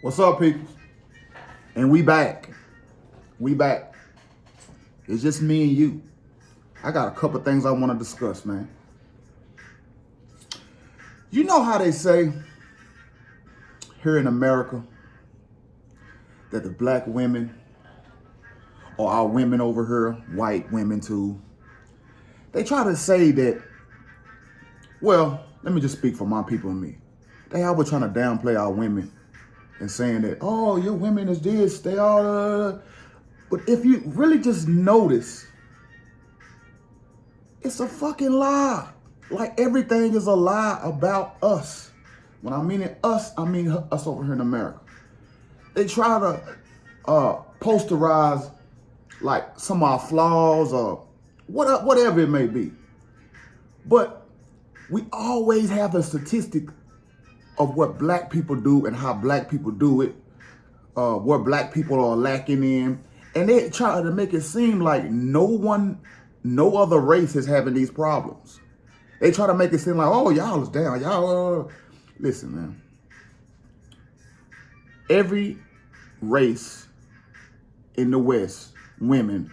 What's up, people? And we back. We back. It's just me and you. I got a couple things I want to discuss, man. You know how they say here in America that the black women, or our women over here, white women too, they try to say that, well, let me just speak for my people and me. They always trying to downplay our women and saying that, oh, your women is this, they all, But if you really just notice, it's a fucking lie. Like everything is a lie about us. When I mean us, I mean us over here in America. They try to posterize like some of our flaws or whatever it may be. But we always have the statistic of what black people do and how black people do it, what black people are lacking in. And they try to make it seem like no other race is having these problems. They try to make it seem like, oh, y'all is down, y'all. Listen, man. Every race in the West, women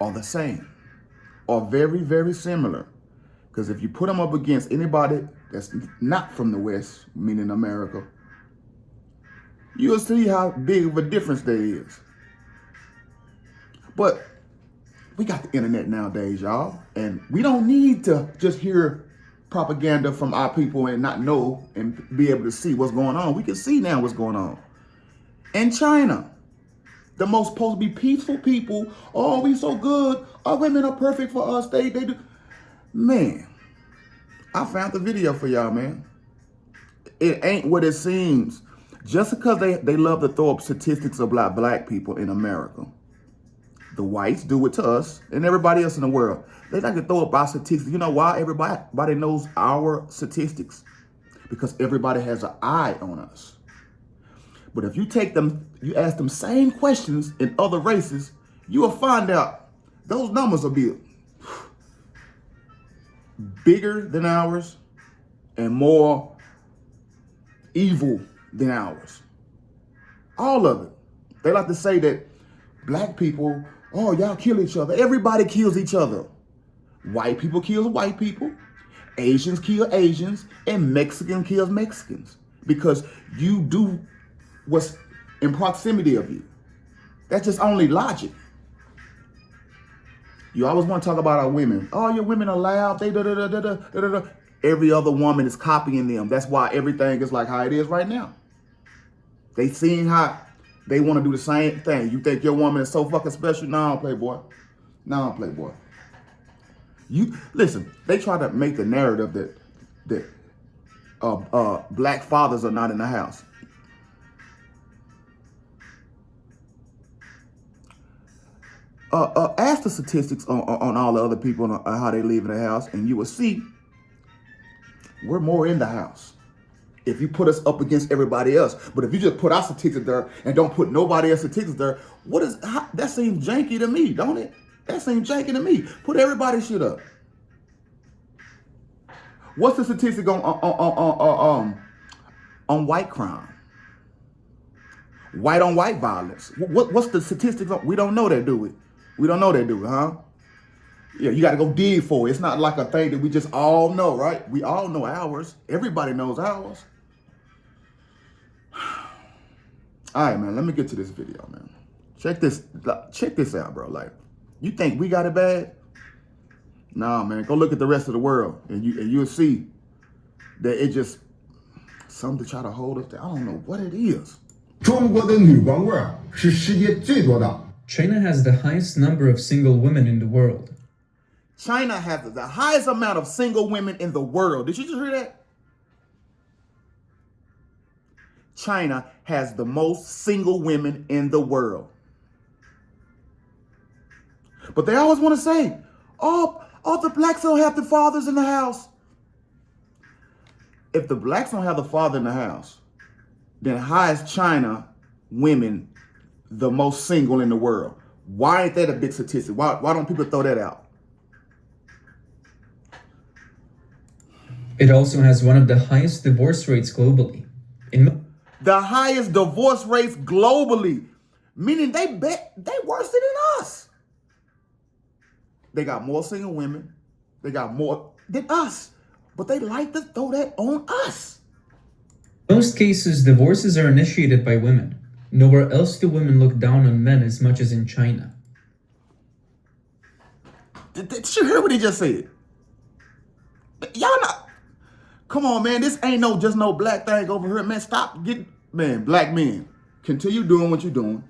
are the same, are very, very similar. Because if you put them up against anybody that's not from the West, meaning America, you'll see how big of a difference there is. But we got the internet nowadays, y'all, and we don't need to just hear propaganda from our people and not know and be able to see what's going on. We can see now what's going on. In China, the most supposed to be peaceful people, oh, we so good, our women are perfect for us, they do. Man, I found the video for y'all, man. It ain't what it seems. Just because they love to throw up statistics about black people in America, the whites do it to us and everybody else in the world. They like to throw up our statistics. You know why everybody knows our statistics? Because everybody has an eye on us. But if you take them, you ask them same questions in other races, you will find out those numbers will be bigger than ours and more evil than ours. All of it. They like to say that black people, oh, y'all kill each other. Everybody kills each other. White people kill white people. Asians kill Asians. And Mexican kills Mexicans. Because you do what's in proximity of you. That's just only logic. You always want to talk about our women. Oh, your women are loud. They da-da-da-da-da-da-da. Every other woman is copying them. That's why everything is like how it is right now. They seeing how they want to do the same thing. You think your woman is so fucking special? No, playboy. No, playboy. You listen. They try to make the narrative that black fathers are not in the house. Ask the statistics on all the other people and how they live in the house, and you will see we're more in the house if you put us up against everybody else. But if you just put our statistics there and don't put nobody else's statistics there, that seems janky to me, don't it? That seems janky to me. Put everybody's shit up. What's the statistic on white crime? White on white violence. What's the statistics on? We don't know that, do we? We don't know that, do we, huh? Yeah, you got to go dig for it. It's not like a thing that we just all know, right? We all know ours. Everybody knows ours. All right, man, let me get to this video, man. Check this out, bro. Like, you think we got it bad? Nah, man, go look at the rest of the world and you'll see that it just something to try to hold us down. I don't know what it is. 中国的女光棍是世界最多的。 China has the highest number of single women in the world. China has the highest amount of single women in the world. Did you just hear that? China has the most single women in the world. But they always want to say, oh, the blacks don't have the fathers in the house. If the blacks don't have the father in the house, then how is China women the most single in the world? Why ain't that a big statistic? Why don't people throw that out? It also has one of the highest divorce rates globally. The highest divorce rates globally, meaning they worse than us. They got more single women. They got more than us, but they like to throw that on us. In most cases, divorces are initiated by women. Nowhere else do women look down on men as much as in China. Did you hear what he just said? Y'all not. Come on, man. This ain't just no black thing over here, man. Stop getting, man. Black men, continue doing what you're doing.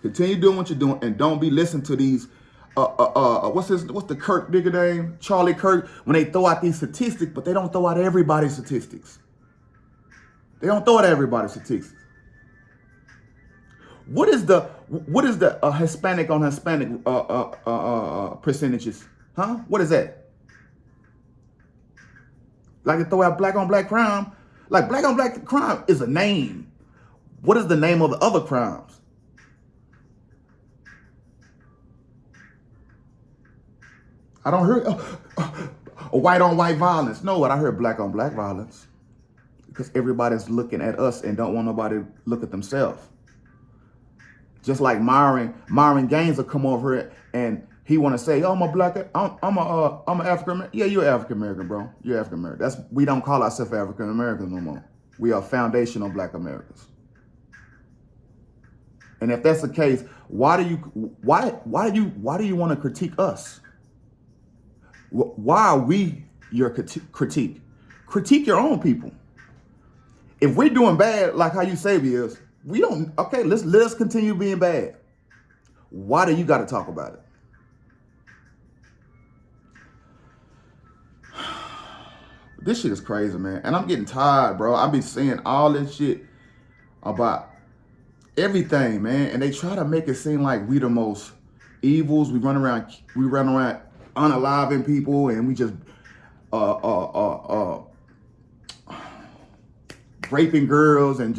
Continue doing what you're doing, and don't be listening to these. What's the Kirk nigga name? Charlie Kirk. When they throw out these statistics, but they don't throw out everybody's statistics. They don't throw out everybody's statistics. What is the Hispanic on Hispanic percentages? Huh? What is that? Like to throw out black on black crime. Like black on black crime is a name. What is the name of the other crimes? I don't hear white on white violence. No, I heard black on black violence. Because everybody's looking at us and don't want nobody to look at themselves. Just like Myron Gaines will come over here and he want to say, "Oh, I'm a black, I'm an African American." Yeah, you're African American, bro. You're African American. We don't call ourselves African Americans no more. We are foundational Black Americans. And if that's the case, why do you want to critique us? Why are we your critique? Critique your own people. If we're doing bad, like how you say we is, we don't. Okay, let us continue being bad. Why do you got to talk about it? This shit is crazy, man. And I'm getting tired, bro. I be seeing all this shit about everything, man. And they try to make it seem like we the most evils. We run around unaliving people, and we just raping girls, and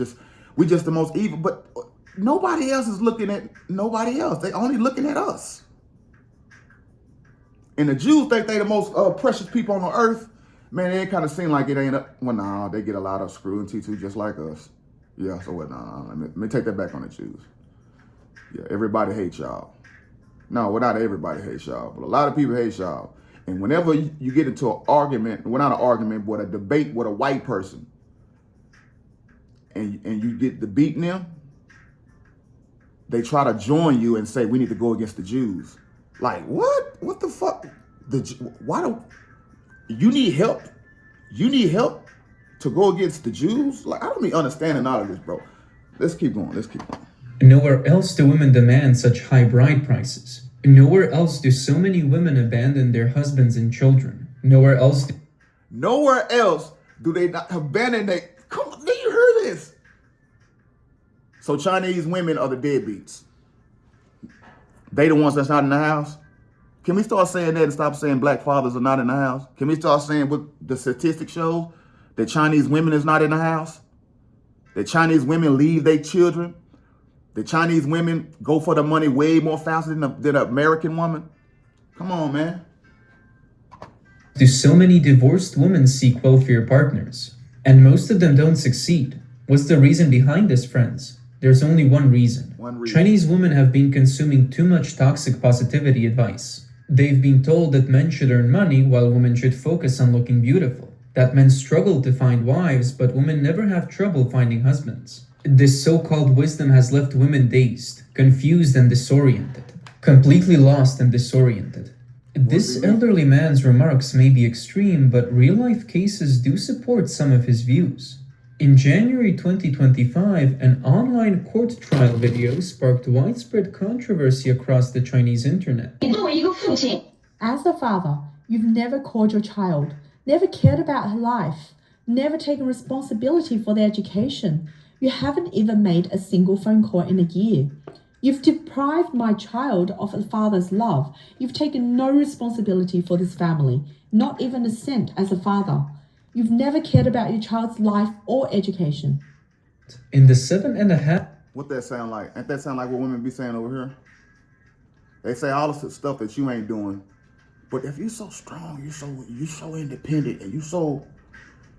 we just the most evil. But nobody else is looking at nobody else. They only looking at us. And the Jews think they the most precious people on the earth. Man, it kind of seem like it ain't. Well, nah, they get a lot of screw and T2 just like us. Yeah, so what? Nah, let me take that back on the Jews. Yeah, everybody hates y'all. No, well, not everybody hates y'all, but a lot of people hate y'all. And whenever you get into an argument, well, not an argument, but a debate with a white person, and you get to beating them, they try to join you and say, we need to go against the Jews. Like, what? What the fuck? Why don't you need help? You need help to go against the Jews? Like, I don't be understanding all of this, bro. Let's keep going. Nowhere else do women demand such high bride prices. Nowhere else do so many women abandon their husbands and children. Nowhere else do they not abandon their... Come on, did you hear this? So Chinese women are the deadbeats. They the ones that's not in the house? Can we start saying that and stop saying black fathers are not in the house? Can we start saying what the statistics show? That Chinese women is not in the house? That Chinese women leave their children? The Chinese women go for the money way more faster than an American woman? Come on, man. Do so many divorced women seek welfare partners? And most of them don't succeed. What's the reason behind this, friends? There's only one reason. Chinese women have been consuming too much toxic positivity advice. They've been told that men should earn money while women should focus on looking beautiful. That men struggle to find wives, but women never have trouble finding husbands. This so-called wisdom has left women dazed, confused and disoriented. Completely lost and disoriented. This elderly man's remarks may be extreme, but real-life cases do support some of his views. In January 2025, an online court trial video sparked widespread controversy across the Chinese internet. As a father, you've never called your child, never cared about her life, never taken responsibility for their education. You haven't even made a single phone call in a year. You've deprived my child of a father's love. You've taken no responsibility for this family, not even a cent as a father. You've never cared about your child's life or education. In the 7.5... What that sound like? Ain't that sound like what women be saying over here? They say all this stuff that you ain't doing. But if you're so strong, you're so independent, and you so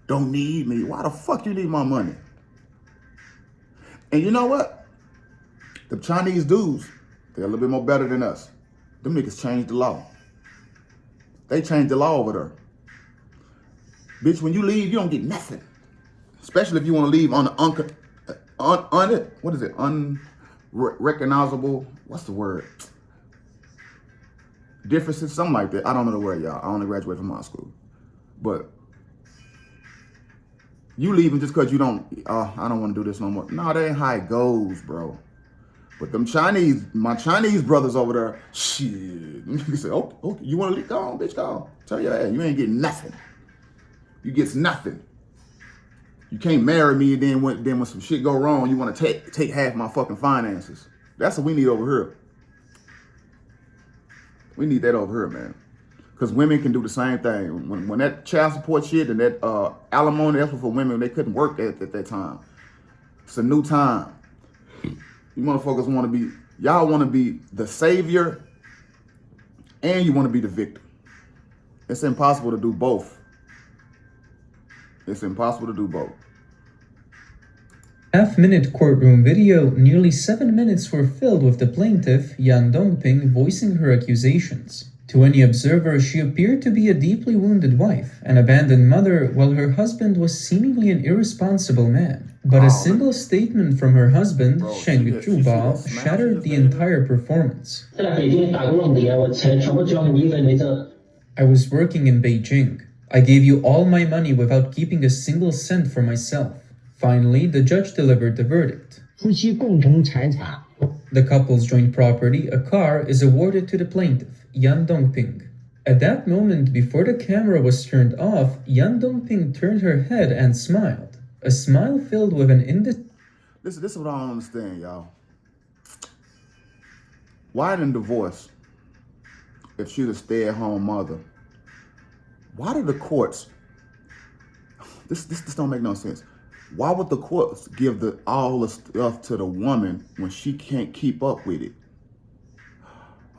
don't need me, why the fuck you need my money? And you know what? The Chinese dudes, they're a little bit more better than us. Them niggas changed the law. They changed the law over there. Bitch, when you leave, you don't get nothing. Especially if you want to leave on the unrecognizable, what's the word? Differences, something like that. I don't know the word, y'all. I only graduated from high school. But you leaving just because you don't, I don't want to do this no more. No, that ain't how it goes, bro. But them Chinese, my Chinese brothers over there, shit. You say, okay, you want to leave? Go on, bitch, go on. Tell your ass, you ain't getting nothing. You get nothing. You can't marry me, and then when some shit go wrong, you want to take half my fucking finances. That's what we need over here. We need that over here, man. Because women can do the same thing. When that child support shit and that alimony, that's for women, they couldn't work at that time. It's a new time. You motherfuckers want to be, y'all want to be the savior and you want to be the victim. It's impossible to do both. It's impossible to do both. Half-minute courtroom video, nearly 7 minutes were filled with the plaintiff, Yan Dongping, voicing her accusations. To any observer, she appeared to be a deeply wounded wife, an abandoned mother, while her husband was seemingly an irresponsible man. But a single statement from her husband, Sheng Zhubao, shattered the entire performance. I was working in Beijing. I gave you all my money without keeping a single cent for myself. Finally, the judge delivered the verdict. The couple's joint property, a car, is awarded to the plaintiff, Yan Dongping. At that moment, before the camera was turned off, Yan Dongping turned her head and smiled. A smile filled with an This is what I don't understand, y'all. Why in divorce, if she's a stay-at-home mother, why do the courts, this don't make no sense. Why would the courts give all the stuff to the woman when she can't keep up with it?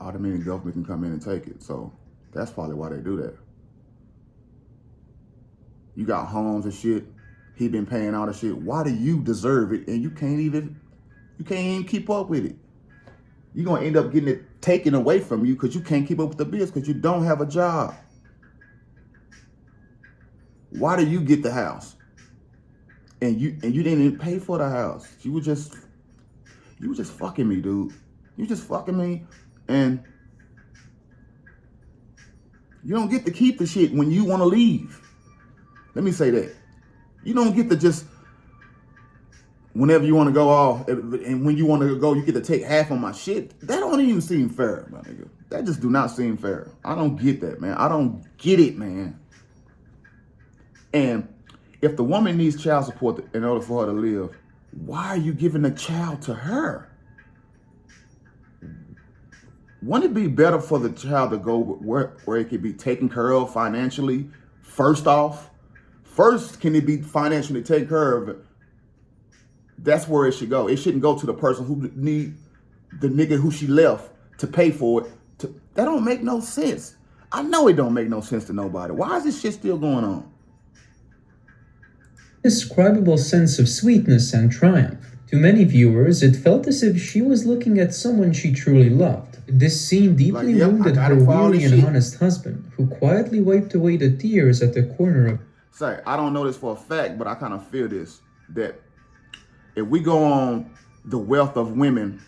Oh, that means the government can come in and take it. So that's probably why they do that. You got homes and shit. He been paying all the shit. Why do you deserve it and you can't even keep up with it? You're gonna end up getting it taken away from you because you can't keep up with the bills because you don't have a job. Why do you get the house? And you didn't even pay for the house. You were just fucking me, dude. You just fucking me, and you don't get to keep the shit when you want to leave. Let me say that. You don't get to just whenever you want to go off, and when you want to go, you get to take half of my shit. That don't even seem fair, my nigga. That just do not seem fair. I don't get that, man. I don't get it, man. And if the woman needs child support in order for her to live, why are you giving the child to her? Wouldn't it be better for the child to go where it could be taken care of financially? First off, can it be financially taken care of? That's where it should go. It shouldn't go to the person who need the nigga who she left to pay for it. That don't make no sense. I know it don't make no sense to nobody. Why is this shit still going on? Indescribable sense of sweetness and triumph. To many viewers, it felt as if she was looking at someone she truly loved. This scene deeply wounded her weary and honest husband, who quietly wiped away the tears at the corner of... Say, I don't know this for a fact, but I kind of feel this, that if we go on the wealth of women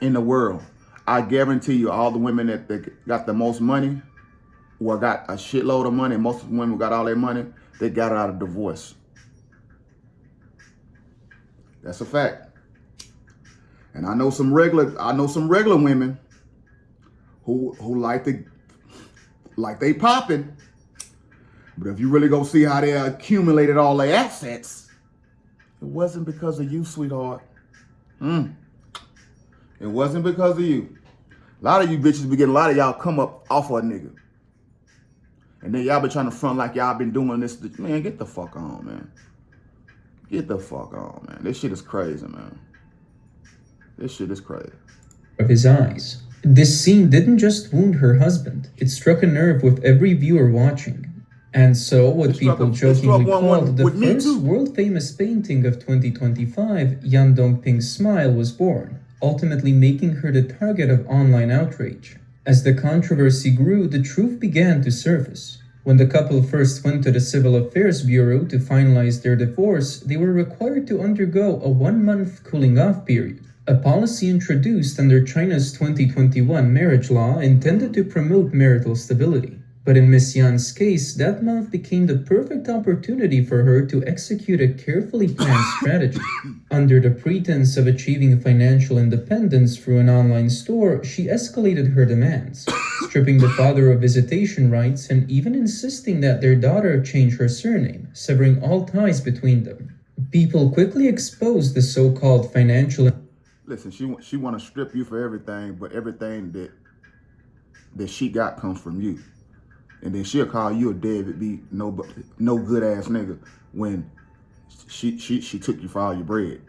in the world, I guarantee you all the women that got the most money or got a shitload of money, most of the women who got all their money, they got it out of divorce. That's a fact. And I know some regular women who like they popping. But if you really go see how they accumulated all their assets, it wasn't because of you, sweetheart. It wasn't because of you. A lot of you bitches be getting a lot of y'all come up off of a nigga. And then y'all be trying to front like y'all been doing this. Man, get the fuck on, man. Get the fuck on, man. This shit is crazy, man. This shit is crazy. Of his eyes. This scene didn't just wound her husband. It struck a nerve with every viewer watching. And so, what It struck people it struck jokingly one called the with me, first too. world-famous painting of 2025, Yan Dongping's smile, was born, ultimately making her the target of online outrage. As the controversy grew, the truth began to surface. When the couple first went to the Civil Affairs Bureau to finalize their divorce, they were required to undergo a 1-month cooling-off period, a policy introduced under China's 2021 marriage law intended to promote marital stability. But in Miss Yan's case, that month became the perfect opportunity for her to execute a carefully planned strategy. Under the pretense of achieving financial independence through an online store, she escalated her demands, stripping the father of visitation rights and even insisting that their daughter change her surname, severing all ties between them. People quickly exposed the so-called financial... Listen, she want to strip you for everything, but everything that she got comes from you. And then she'll call you a deadbeat, no good ass nigga when she took you for all your bread.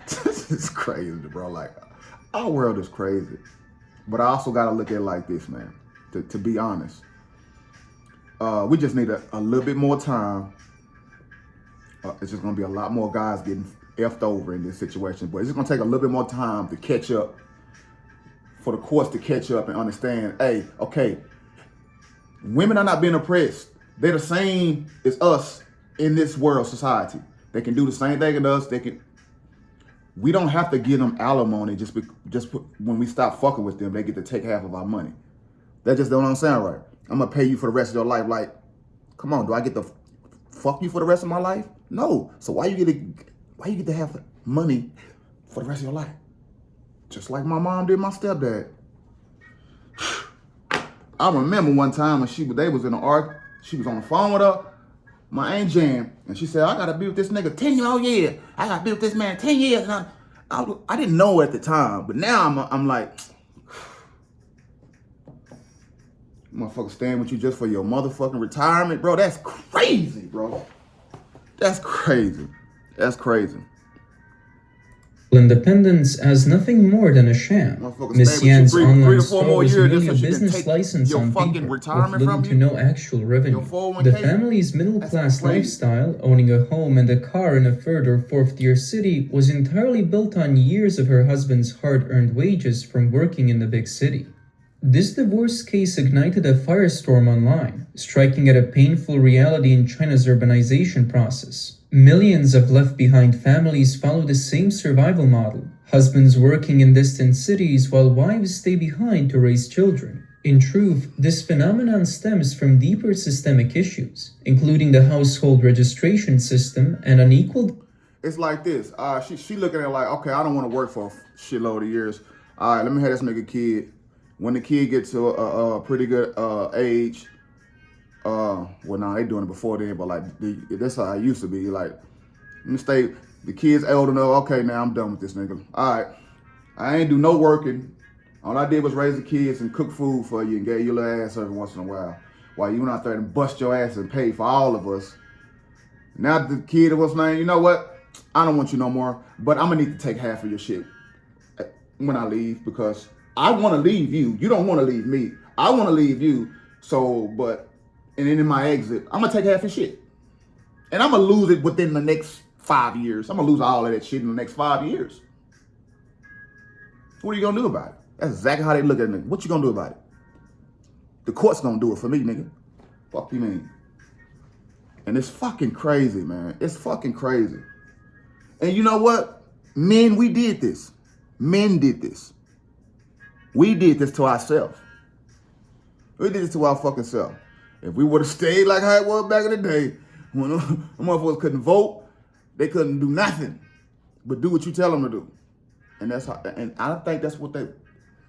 This is crazy, bro. Like, our world is crazy. But I also got to look at it like this, man. To be honest, we just need a little bit more time. It's just going to be a lot more guys getting effed over in this situation. But it's just going to take a little bit more time to catch up, for the courts to catch up and understand, hey, okay, women are not being oppressed. They're the same as us in this world society. They can do the same thing as us. We don't have to give them alimony just when we stop fucking with them, they get to take half of our money. That just don't sound right. I'm gonna pay you for the rest of your life. Like, come on, do I get to fuck you for the rest of my life? No. So why you get to have money for the rest of your life? Just like my mom did my stepdad. I remember one time when they was in an arc, she was on the phone with her, my Aunt Jan, and she said, I gotta be with this nigga 10 years. I gotta be with this man 10 years. And I didn't know at the time, but now I'm like, motherfucker staying with you just for your motherfucking retirement, bro. That's crazy, bro. That's crazy. That's crazy. Independence as nothing more than a sham. Miss Yan's online store was merely a business license on paper, with little to no actual revenue. The family's middle-class lifestyle, owning a home and a car in a third or fourth-tier city, was entirely built on years of her husband's hard-earned wages from working in the big city. This divorce case ignited a firestorm online, striking at a painful reality in China's urbanization process. Millions of left-behind families follow the same survival model, husbands working in distant cities while wives stay behind to raise children. In truth, this phenomenon stems from deeper systemic issues, including the household registration system and unequal... It's like this. She looking at it like, okay, I don't want to work for a shitload of years. All right, let me have this nigga kid. When the kid gets to a pretty good age, well, nah, they doing it before then, but like that's how I used to be. Like, let me stay. The kid's old enough. Okay, now I'm done with this nigga. All right, I ain't do no working. All I did was raise the kids and cook food for you and gave you a little ass every once in a while you went out there and bust your ass and paid for all of us. Now the kid was saying, you know what? I don't want you no more, but I'm gonna need to take half of your shit when I leave because I want to leave you. You don't want to leave me. I want to leave you. So, and then in my exit, I'm going to take half your shit. And I'm going to lose it within the next 5 years. I'm going to lose all of that shit in the next 5 years. What are you going to do about it? That's exactly how they look at me. What you going to do about it? The court's going to do it for me, nigga. Fuck you mean? And it's fucking crazy, man. It's fucking crazy. And you know what? Men, we did this. Men did this. We did this to ourselves. We did this to our fucking self. If we would have stayed like how it was back in the day, when the motherfuckers couldn't vote, they couldn't do nothing but do what you tell them to do. And I think that's what they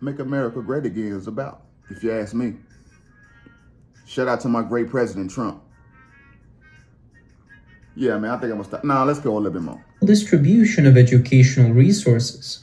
Make America Great Again is about, if you ask me. Shout out to my great president, Trump. Yeah, man, I think I'm gonna stop. Nah, let's go a little bit more. Distribution of educational resources.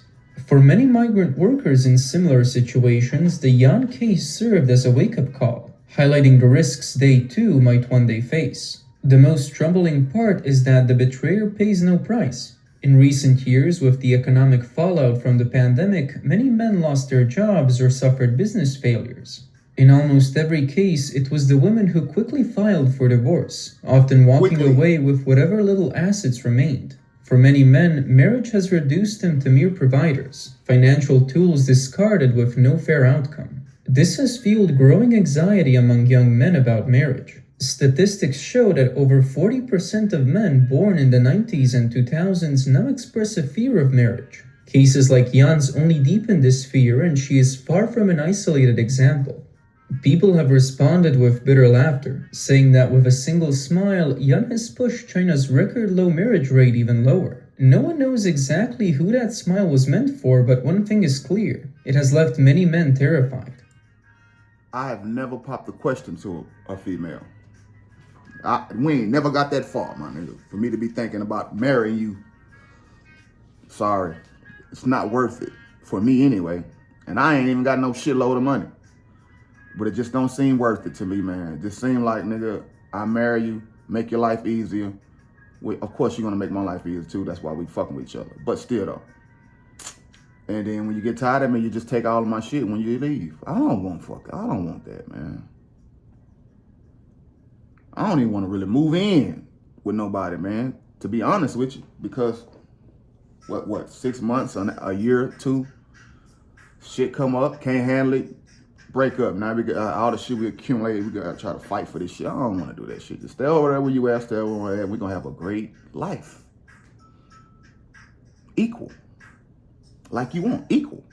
For many migrant workers in similar situations, the Yan case served as a wake-up call, highlighting the risks they too might one day face. The most troubling part is that the betrayer pays no price. In recent years, with the economic fallout from the pandemic, many men lost their jobs or suffered business failures. In almost every case, it was the women who quickly filed for divorce, often walking away with whatever little assets remained. For many men, marriage has reduced them to mere providers, financial tools discarded with no fair outcome. This has fueled growing anxiety among young men about marriage. Statistics show that over 40% of men born in the 90s and 2000s now express a fear of marriage. Cases like Jan's only deepen this fear, and she is far from an isolated example. People have responded with bitter laughter, saying that with a single smile, Jan has pushed China's record low marriage rate even lower. No one knows exactly who that smile was meant for, but one thing is clear: it has left many men terrified. I have never popped a question to a female. We ain't never got that far, my nigga. For me to be thinking about marrying you, sorry, it's not worth it. For me anyway. And I ain't even got no shitload of money. But it just don't seem worth it to me, man. It just seem like, nigga, I marry you, make your life easier. Of course, you're gonna make my life easier too. That's why we fucking with each other. But still though. And then when you get tired of me, you just take all of my shit when you leave. I don't want that, man. I don't even want to really move in with nobody, man. To be honest with you, because what 6 months, a year, 2, shit come up, can't handle it, break up. Now we got all the shit we accumulated, we gotta try to fight for this shit. I don't want to do that shit. Just stay over there where you at, stay over there. We're gonna have a great life. Equal. Like you want, equal.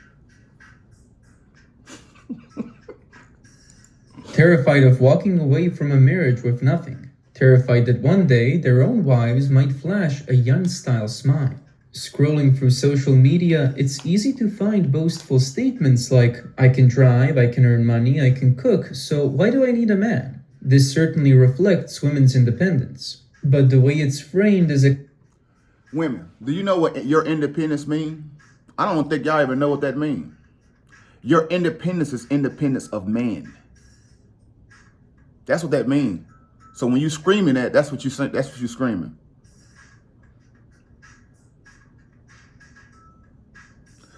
Terrified of walking away from a marriage with nothing. Terrified that one day their own wives might flash a Jan-style smile. Scrolling through social media, it's easy to find boastful statements like, I can drive, I can earn money, I can cook, so why do I need a man? This certainly reflects women's independence. But the way it's framed is a... Women, do you know what your independence means? I don't think y'all even know what that means. Your independence is independence of man. That's what that means. So when you screaming that, that's what you screaming.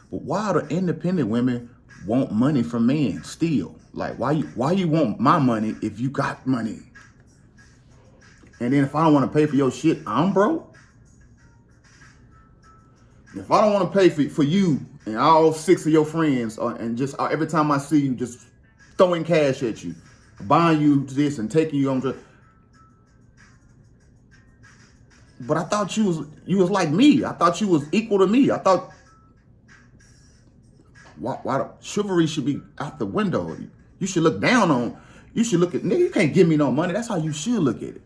But why do independent women want money from men still? Like why you want my money if you got money? And then if I don't want to pay for your shit, I'm broke. If I don't want to pay for you and all 6 of your friends, and just every time I see you, just throwing cash at you, buying you this and taking you on. But I thought you was like me. I thought you was equal to me. I thought why the chivalry should be out the window. You should look down on. You should look at nigga. You can't give me no money. That's how you should look at it.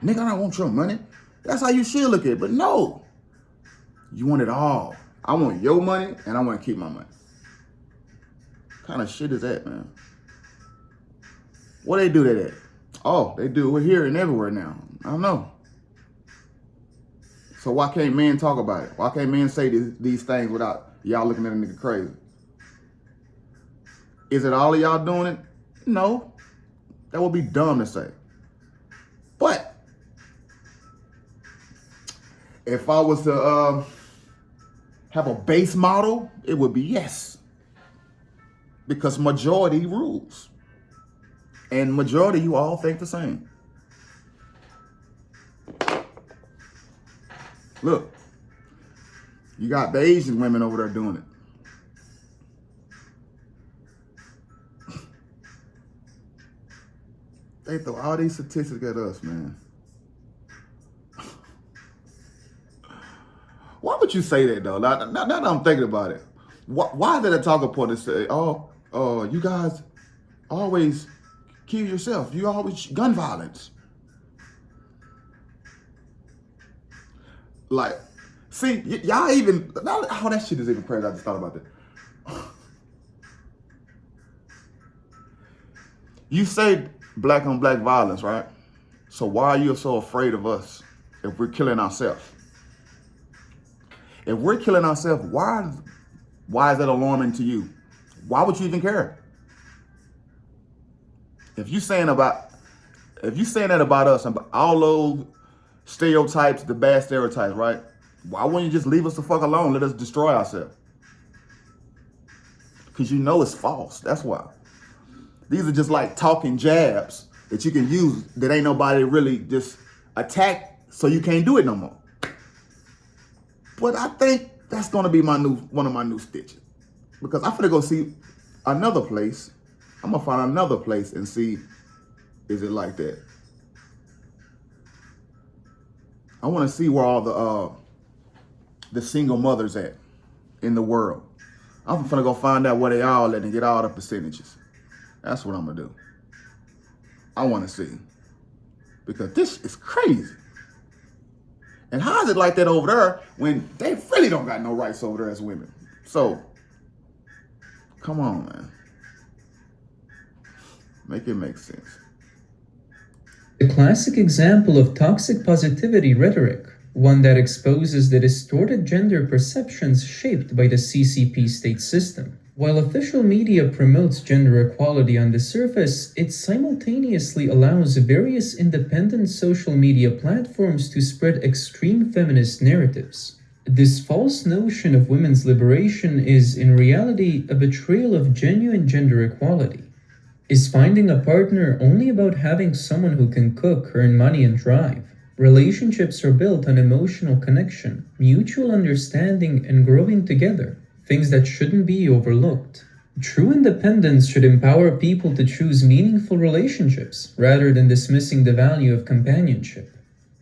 Nigga, I don't want your money. That's how you should look at it. But no, you want it all. I want your money and I want to keep my money. What kind of shit is that, man? What they do that at? Oh, they do it here and everywhere now. I don't know. So why can't men talk about it? Why can't men say these things without y'all looking at a nigga crazy? Is it all of y'all doing it? No. That would be dumb to say. But if I was to have a base model, it would be yes. Because majority rules. And majority, you all think the same. Look, you got the Asian women over there doing it. They throw all these statistics at us, man. Why would you say that, though? Now that I'm thinking about it. Why did I talk upon this? Say, you guys always kill yourself. You always gun violence. Like, see, y'all even, oh, that shit is even crazy. I just thought about that. You say black on black violence, right? So why are you so afraid of us if we're killing ourselves? If we're killing ourselves, why is that alarming to you? Why would you even care? If you saying that about us, about all those stereotypes, the bad stereotypes, right? Why wouldn't you just leave us the fuck alone? Let us destroy ourselves. Because you know it's false. That's why. These are just like talking jabs that you can use that ain't nobody really just attack, so you can't do it no more. But I think that's gonna be one of my new stitches. Because I'm gonna go see another place. I'm gonna find another place and see, is it like that? I wanna see where all the single mothers at in the world. I'm gonna go find out where they all at and get all the percentages. That's what I'm gonna do. I wanna see. Because this is crazy. And how is it like that over there when they really don't got no rights over there as women? So, come on, man. Make it make sense. A classic example of toxic positivity rhetoric, one that exposes the distorted gender perceptions shaped by the CCP state system. While official media promotes gender equality on the surface, it simultaneously allows various independent social media platforms to spread extreme feminist narratives. This false notion of women's liberation is, in reality, a betrayal of genuine gender equality. Is finding a partner only about having someone who can cook, earn money, and drive? Relationships are built on emotional connection, mutual understanding, and growing together, things that shouldn't be overlooked. True independence should empower people to choose meaningful relationships, rather than dismissing the value of companionship.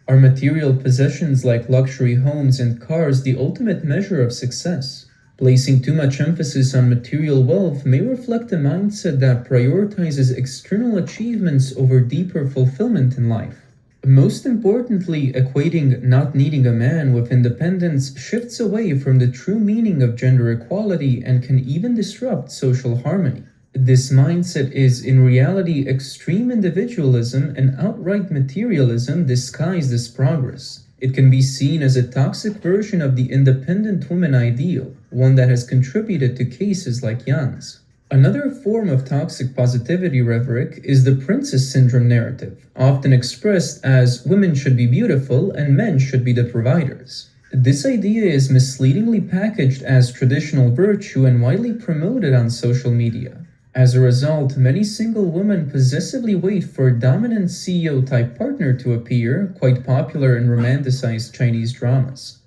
Are material possessions like luxury homes and cars the ultimate measure of success? Placing too much emphasis on material wealth may reflect a mindset that prioritizes external achievements over deeper fulfillment in life. Most importantly, equating not needing a man with independence shifts away from the true meaning of gender equality and can even disrupt social harmony. This mindset is, in reality, extreme individualism and outright materialism disguised as progress. It can be seen as a toxic version of the independent woman ideal, one that has contributed to cases like Jan's. Another form of toxic positivity rhetoric is the princess syndrome narrative, often expressed as women should be beautiful and men should be the providers. This idea is misleadingly packaged as traditional virtue and widely promoted on social media. As a result, many single women possessively wait for a dominant CEO-type partner to appear, quite popular in romanticized Chinese dramas.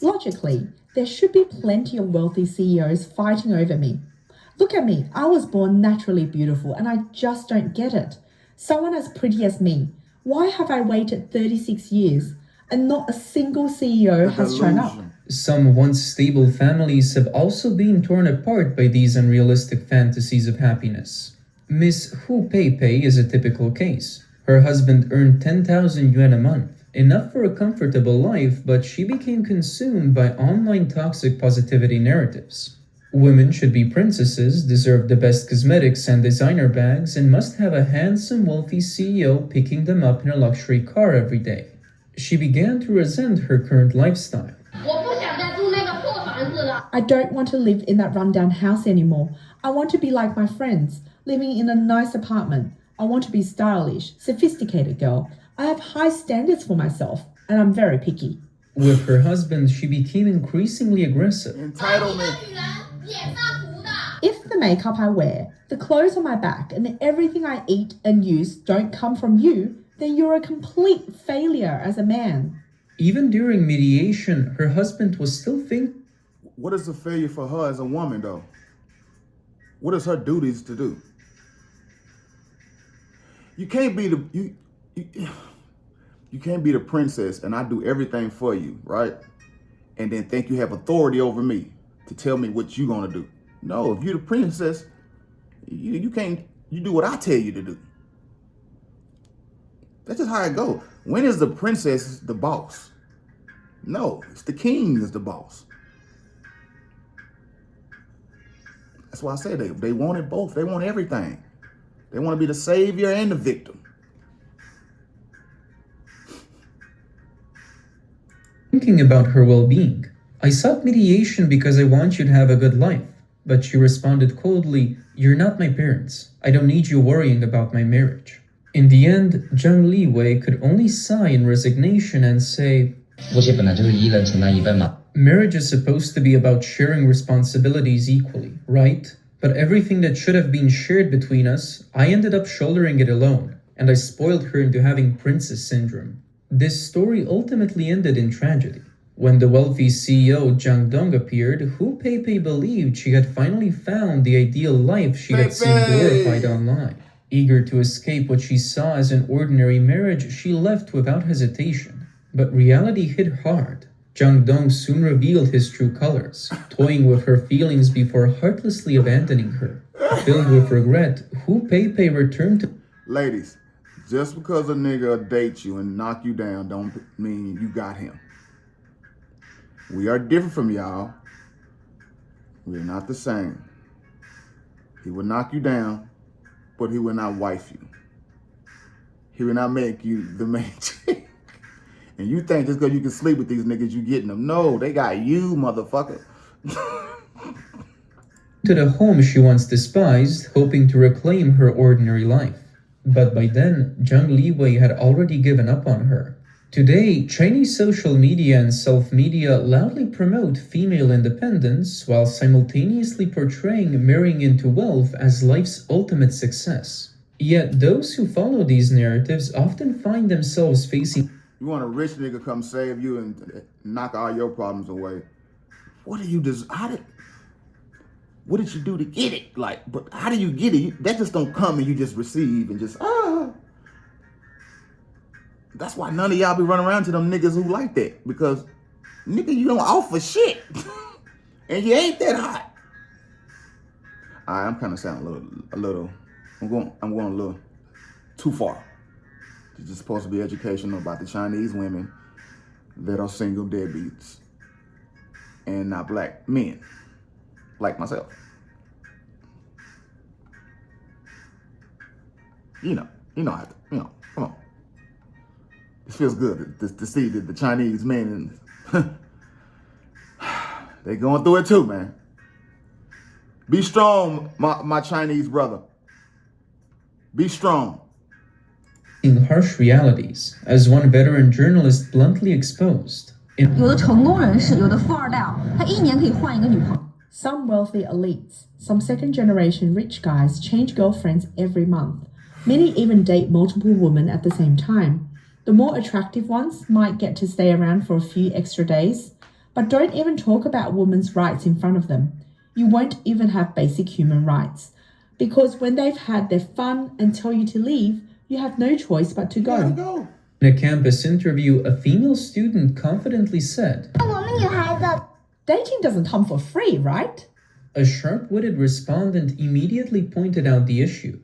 Logically, there should be plenty of wealthy CEOs fighting over me. Look at me, I was born naturally beautiful and I just don't get it. Someone as pretty as me, why have I waited 36 years and not a single CEO has shown up? Some once stable families have also been torn apart by these unrealistic fantasies of happiness. Miss Hu Pei is a typical case. Her husband earned 10,000 yuan a month, enough for a comfortable life, but she became consumed by online toxic positivity narratives. Women should be princesses, deserve the best cosmetics and designer bags, and must have a handsome, wealthy CEO picking them up in a luxury car every day. She began to resent her current lifestyle. I don't want to live in that rundown house anymore. I want to be like my friends, living in a nice apartment. I want to be stylish, sophisticated girl. I have high standards for myself, and I'm very picky. With her husband, she became increasingly aggressive. Entitlement. If the makeup I wear, the clothes on my back, and everything I eat and use don't come from you, then you're a complete failure as a man. Even during mediation, her husband was still thinking. What is a failure for her as a woman, though? What is her duties to do? You can't be you can't be the princess and I do everything for you, right? And then think you have authority over me to tell me what you're gonna do. No, if you're the princess, you do what I tell you to do. That's just how it goes. When is the princess the boss? No, it's the king is the boss. That's why I say they want it both. They want everything. They want to be the savior and the victim. Thinking about her well-being. I sought mediation because I want you to have a good life. But she responded coldly, "You're not my parents. I don't need you worrying about my marriage." In the end, Zhang Liwei could only sigh in resignation and say, 夫妻本来就是一人承担一半嘛。 Marriage is supposed to be about sharing responsibilities equally, right? But everything that should have been shared between us, I ended up shouldering it alone, and I spoiled her into having princess syndrome. This story ultimately ended in tragedy. When the wealthy CEO Jiang Dong appeared, Hu Peipei believed she had finally found the ideal life she had seen glorified online. Eager to escape what she saw as an ordinary marriage, she left without hesitation. But reality hit hard. Jiang Dong soon revealed his true colors, toying with her feelings before heartlessly abandoning her. Filled with regret, Hu Peipei returned to... Ladies, just because a nigga date you and knock you down don't mean you got him. We are different from y'all. We're not the same. He will knock you down, but he will not wife you. He will not make you the main chick. And you think just because you can sleep with these niggas, you getting them. No, they got you, motherfucker. to the home she once despised, hoping to reclaim her ordinary life. But by then, Zhang Liwei had already given up on her. Today, Chinese social media and self-media loudly promote female independence while simultaneously portraying marrying into wealth as life's ultimate success. Yet those who follow these narratives often find themselves facing... You want a rich nigga come save you and knock all your problems away. What do you what did you do to get it? Like, but how do you get it? That just don't come and you just receive and just, That's why none of y'all be running around to them niggas who like that. Because, nigga, you don't offer shit. And you ain't that hot. I'm kind of sounding a little, I'm going a little too far. It's just supposed to be educational about the Chinese women that are single deadbeats and not black men, like myself. Come on. It feels good to see that the Chinese men, they going through it too, man. Be strong, my Chinese brother. Be strong. Harsh realities, as one veteran journalist bluntly exposed. Some wealthy elites, some second-generation rich guys change girlfriends every month. Many even date multiple women at the same time. The more attractive ones might get to stay around for a few extra days, but don't even talk about women's rights in front of them. You won't even have basic human rights, because when they've had their fun and tell you to leave, you have no choice but to go. In a campus interview, a female student confidently said, Dating doesn't come for free, right? A sharp-witted respondent immediately pointed out the issue.